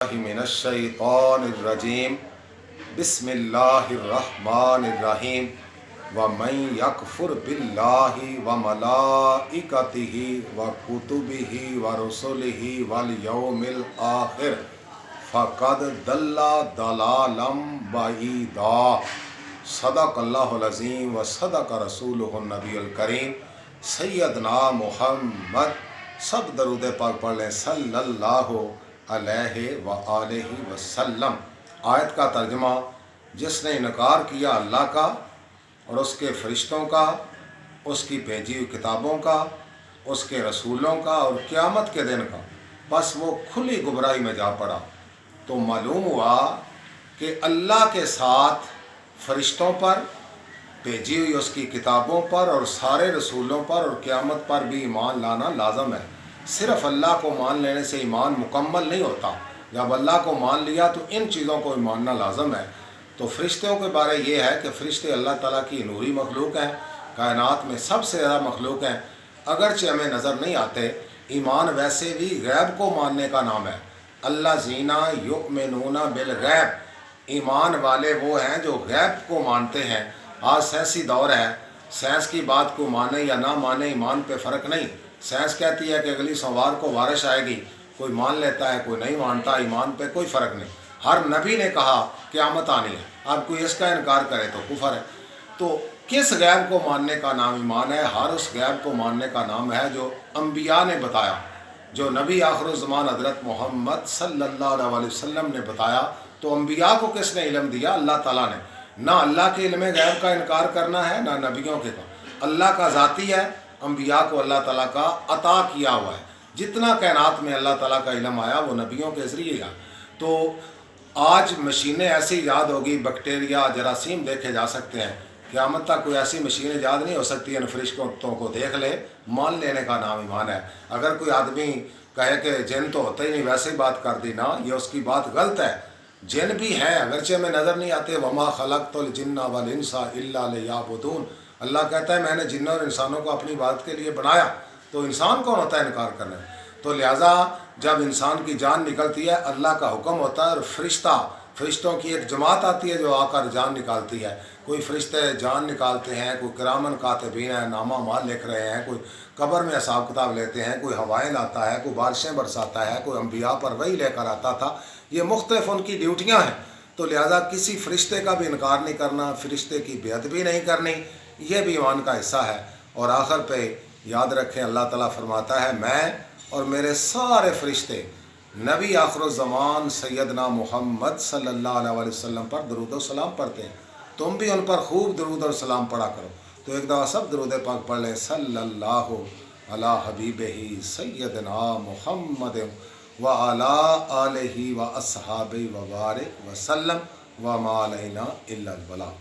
मिनश्शैतानिर्रजीम बिस्मिल्लाहिर्रहमानिर्रहीम वमन यकफुर बिल्लाहि व मलाइकतिहि व कुतुबिहि व रुसुलिहि वल यौमिल आखिर फ़क़द दल्ला दलालम बईदा। सदक़ल्लाहुल अज़ीम व सदक़ रसूलुहुन नबियुल करीम सैयदना मुहम्मद। सब दरूद पाक पढ़ लें सल्लल्लाहु अलैहि व आलिहि वसल्लम। आयत का तर्जुमा, जिसने इनकार किया अल्लाह का और उसके फ़रिश्तों का, उसकी भेजी हुई किताबों का, उसके रसूलों का और क़यामत के दिन का, बस वो खुली गुमराही में जा पड़ा। तो मालूम हुआ कि अल्लाह के साथ फ़रिश्तों पर, भेजी हुई उसकी किताबों पर और सारे रसूलों पर और क़यामत पर भी ईमान लाना लाजम है। सिर्फ़ अल्लाह को मान लेने से ईमान मुकम्मल नहीं होता। जब अल्लाह को मान लिया तो इन चीज़ों को मानना लाजम है। तो फ़रिश्तों के बारे ये है कि फ़रिश्ते अल्लाह ताला की नूरी मखलूक हैं, कायनात में सबसे ज़्यादा मखलूक हैं। अगरचे हमें नज़र नहीं आते, ईमान वैसे भी गैब को मानने का नाम है। अल्लज़ीना युमिनूना बिल गैब, ईमान वाले वो हैं जो गैब को मानते हैं। आज साइंसी दौर है, साइंस की बात को माने या ना माने ईमान पे फ़र्क नहीं। साइंस कहती है कि अगली सोमवार को बारिश आएगी, कोई मान लेता है, कोई नहीं मानता। ईमान पे कोई फ़र्क नहीं। हर नबी ने कहा क़यामत आनी है, अब कोई इसका इनकार करे तो कुफर है। तो किस गैब को मानने का नाम ईमान है? हर उस गैब को मानने का नाम है जो अम्बिया ने बताया, जो नबी आखिरुज़्ज़मान हज़रत मोहम्मद सल्लल्लाहु अलैहि वसल्लम ने बताया। तो अम्बिया को किसने इल्म दिया? अल्लाह ताला ने। ना अल्लाह के इल्म गैब का इनकार करना है, ना नबियों के का। अल्लाह का ज़ाती है, अम्बिया को अल्लाह ताला का अता किया हुआ है। जितना कायनात में अल्लाह ताला का इल्म आया वो नबियों के ज़रिए आया। तो आज मशीनें ऐसी ईजाद होगी, बैक्टीरिया, जरासीम देखे जा सकते हैं। क़यामत तक कोई ऐसी मशीन ईजाद नहीं हो सकती इन फ़रिश्तों को देख ले, मान लेने का नाम ईमान है। अगर कोई आदमी कहे कि जिन तो होते ही नहीं, वैसे ही बात कर दी ना, ये उसकी बात गलत है। जिन भी हैं, अगरचे में नज़र नहीं आते। वमा खलक़तुल जिन्ना वल इंसा इल्ला लियअबुदून। अल्लाह कहता है मैंने जिन्नों और इंसानों को अपनी बात के लिए बनाया। तो इंसान कौन होता है इनकार करने? तो लिहाजा जब इंसान की जान निकलती है, अल्लाह का हुक्म होता है और फ़रिश्तों की एक जमात आती है जो आकर जान निकालती है। कोई फ़रिश्ते जान निकालते हैं, कोई किरामन कातिबीन है, नामा माल लिख रहे हैं, कोई कब्र में हिसाब किताब लेते हैं, कोई हवाएं लाता है, कोई बारिशें बरसाता है, कोई अम्बिया पर वही लेकर आता था। ये मुख्तलिफ उनकी ड्यूटियाँ हैं। तो लिहाजा किसी फ़रिश्ते का भी इनकार नहीं करना, फ़रिश्ते की बेअदबी नहीं करनी, ये भी ईमान का हिस्सा है। और आखिर पे याद रखें, अल्लाह ताला फरमाता है मैं और मेरे सारे फ़रिश्ते नबी आखिरुज़्ज़मान सैयदना मुहम्मद सल्लल्लाहु अलैहि वसल्लम पर दरूद और सलाम पढ़ते हैं। तुम भी उन पर खूब दरूद और सलाम पढ़ा करो। तो एक दफ़ा सब दरूद पाक पढ़ लें सल्लल्लाहु अला हबीबिही सैयदना मुहम्मद व अला आलिहि व अस्हाबिही व बारिक व सल्लम व मा अलैना इल्लल बलाग।